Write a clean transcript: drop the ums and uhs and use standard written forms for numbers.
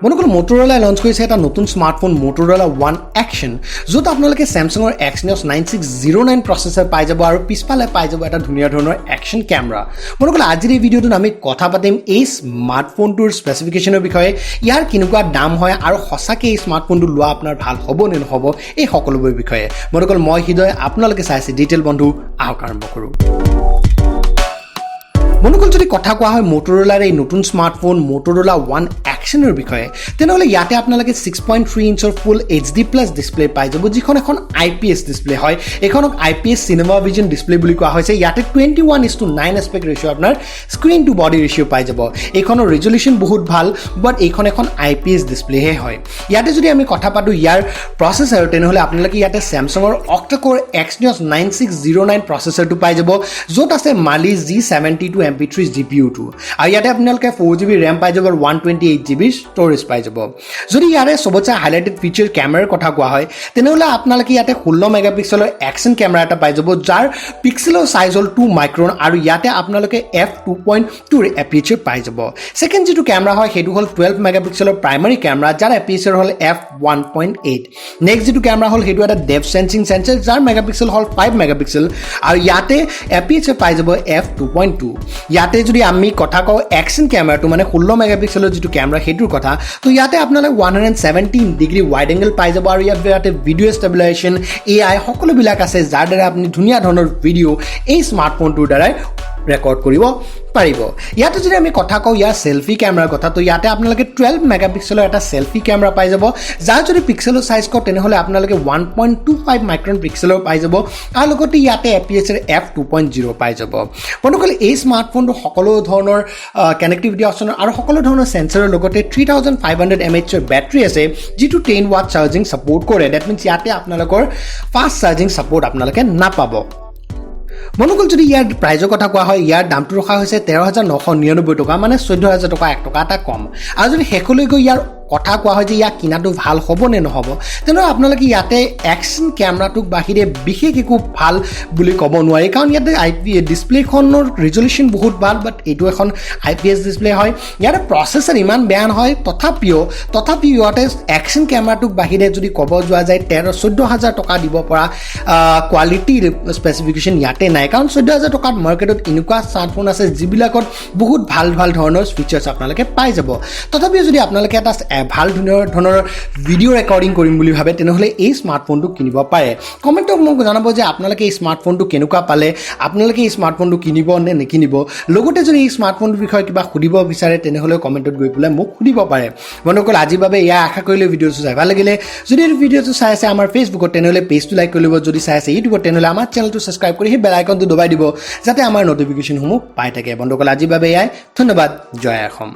বন্ধুসকল Motorola launch কৰিছে এটা নতুন স্মাৰ্টফোন Motorola One Action য'ত আপোনালোকে Samsungৰ Exynos 9609 প্ৰচেছৰ পাই যাব আৰু পিছফালে পাই যাব এটা ধুনীয়া ধৰণৰ অ্যাকশন কেমেৰা বন্ধুসকল আজিৰ এই ভিডিঅ'টোত আমি কথা পাতিম এই স্মাৰ্টফোনটোৰ স্পেচিফিকেশনৰ বিষয়ে ইয়াৰ কিনেকুৱা দাম হয় আৰু সঁচাকৈ এই স্মাৰ্টফোনটো লোৱা আপোনাৰ ভাল হ'ব নে নহ'ব এই সকলোবোৰ বিষয়ে বন্ধুসকল মই হৃদয় আপোনালোকে চাইছে ডিটেইল বন্ধু আহক আৰম্ভ কৰোঁ বন্ধুসকল যদি কথা কোৱা হয় Motorola এই নতুন স্মাৰ্টফোন Motorola One Actionৰ বিষয়ে তেনেহলে ইয়াতে আপোনালোকে 6.3 ইঞ্চৰ ফুল HD+ ডিসপ্লে পাই যাব যিখন এখন IPS ডিসপ্লে হয় এখনক IPS সিনেমা ভিজন ডিসপ্লে বুলি কোৱা হৈছে ইয়াতে 21:9 এসপেক্ট ৰেশিও আপোনাৰ স্ক্ৰিন টু বডি ৰেশিও পাই যাব এখনৰ ৰেজলিউশন বহুত ভাল বাট এইখন এখন IPS ডিসপ্লে হে হয় ইয়াতে যদি আমি কথা পাতো ইয়াৰ প্ৰসেসৰ তেনেহলে আপোনালোকে ইয়াতে Samsungৰ Octa-core Exynos 9609 প্ৰসেসৰটো পাই যাব য'ত আছে Mali G72 MP3 GPU টো আৰু ইয়াতে আপোনালোকে 4GB RAM পাই যাব 128GB স্টোৰেজ পাই যাব যদি ইয়াৰে সবচে হাইলাইটেড ফিচাৰ ক্যামেৰাৰ কথা কোৱা হয় তেনেহলে আপোনালোকে ইয়াতে 16 মেগাপিক্সেলৰ অ্যাকশন ক্যামেৰা এটা পাই যাব যাৰ পিক্সেলৰ সাইজ হল 2 মাইক্ৰন আৰু ইয়াতে আপোনালোকে f2.2 ৰ এপাৰ্চাৰ পাই যাব সেকেন্ড যেটো ক্যামেৰা হয় হেতু হল 12 মেগাপিক্সেলৰ প্ৰাইমাৰী ক্যামেৰা যাৰ এপাৰ্চাৰ হল f1.8 নেক্সট যেটো ক্যামেৰা হল হেতু এটা ডেপথ সেন্সিং সেন্সৰ যাৰ মেগাপিক্সেল হল 5 মেগাপিক্সেল আৰু ইয়াতে এপাৰ্চাৰ পাই যাব f2.2 ইয়াতে যদি আমি কথা কও অ্যাকশন ক্যামেৰাটো মানে 16 মেগাপিক্সেলৰ যেটো ক্যামেৰা হেতুৰ কথা তো ইয়াতে আপোনালোকে 117 ডিগ্ৰী ওয়াইড এংগল পাই যাব আৰু ইয়াতে ভিডিও ষ্টেবিলাইজেশন AI সকলো বিলাক আছে যাৰ দ্বাৰা আপুনি ধুনীয়া ধৰণৰ ভিডিও এই স্মাৰ্টফোনটোৰ দ্বাৰা ৰেকৰ্ড কৰিব পাৰিব ইয়াতে যদি আমি কথা কও ইয়াৰ সেলফি ক্যামেৰাৰ কথা তো ইয়াতে আপোনালোকে 12 মেগাপিক্সেলৰ এটা সেলফি ক্যামেৰা পাই যাব যাৰ যদি পিক্সেলৰ সাইজ কও তেনেহলে আপোনালোকে 1.25 মাইক্ৰন পিক্সেলৰ পাই যাব আৰু লগতে ইয়াতে এপিএছৰ f2.0 পাই যাব বন্ধুসকল এই স্মাৰ্টফোনটো সকলো ধৰণৰ কানেক্টিভিটি অপচন আৰু সকলো ধৰণৰ সেন্সৰৰ লগতে 3500 mAh ৰ বেটাৰী আছে যেটো 10 ওয়াট চাৰ্জিং সাপোৰ্ট কৰে দ্যাট মিন্স ইয়াতে আপোনালোকৰ ফাষ্ট চাৰ্জিং সাপোৰ্ট আপোনালোকে নাপাব বন্ধুসকল যদি ইয়াৰ প্ৰাইজৰ কথা কোৱা হয় ইয়াৰ দামটো ৰখা হৈছে 13999 টকা মানে 14000 টকা 1 টকা এটা কম আৰু যদি হেকলৈ গৈ ইয়াৰ কথা কোৱা হয় যে ইয়া কিনাটো ভাল হ'ব নে নহব তেনে আপোনালোকে ইয়াতে অ্যাকশন ক্যামেৰাটোক বাহিৰে বিশেষ একো ভাল বুলি ক'ব নোৱাৰি কাৰণ ইয়াতে IPS ডিসপ্লেখনৰ ৰেজলিউশন বহুত ভাল বাট এটো এখন IPS ডিসপ্লে হয় ইয়াৰ প্ৰসেসৰ ইমান বেয়া নহয় তথাপিও ইয়াতে অ্যাকশন ক্যামেৰাটোক বাহিৰে যদি ক'ব যোৱা যায় 14000 টকা দিব পৰা কোৱালিটিৰ স্পেচিফিকেশন ইয়াতে নাই কাৰণ 14000 টকাত মাৰ্কেটত ইনকুৱা স্মাৰ্টফোন আছে যিবিলাকত বহুত ভাল ধৰণৰ ফিচাৰ্স আপোনালোকে পাই যাব তথাপিও যদি আপোনালোকে এটা ভাল ধৰণৰ ভিডিও ৰেকৰ্ডিং কৰিম বুলি ভাবে তেনেহলে এই স্মাৰ্টফোনটো কিনিব পাৰে কমেন্টত মোক জনাব যে আপোনালোকে এই স্মাৰ্টফোনটো কেনেকুৱা পালে আপোনালোকে এই স্মাৰ্টফোনটো কিনিব নে নেকিনিব লগতে যদি এই স্মাৰ্টফোনটোৰ বিষয়ে কিবা সুধিব বিচাৰে তেনেহলে কমেন্টত গৈ পেলাই মোক সুধিব পাৰে বন্ধুসকল আজিৰ বাবে ইয়া আশা কৰিলে ভিডিওটো চাই ভাল লাগিলে যদি এই ভিডিওটো চাই আছে আমাৰ ফেসবুকত তেনেহলে পেজটো লাইক কৰি ল'ব যদি চাই আছে ইউটিউবত তেনেহলে আমাৰ চেনেলটো সাবস্ক্ৰাইব কৰি হে বেল আইকনটো দবাই দিব যাতে আমাৰ নটিফিকেশনসমূহ পাই থাকে বন্ধুসকল আজিৰ বাবে ইয়া ধন্যবাদ জয় অসম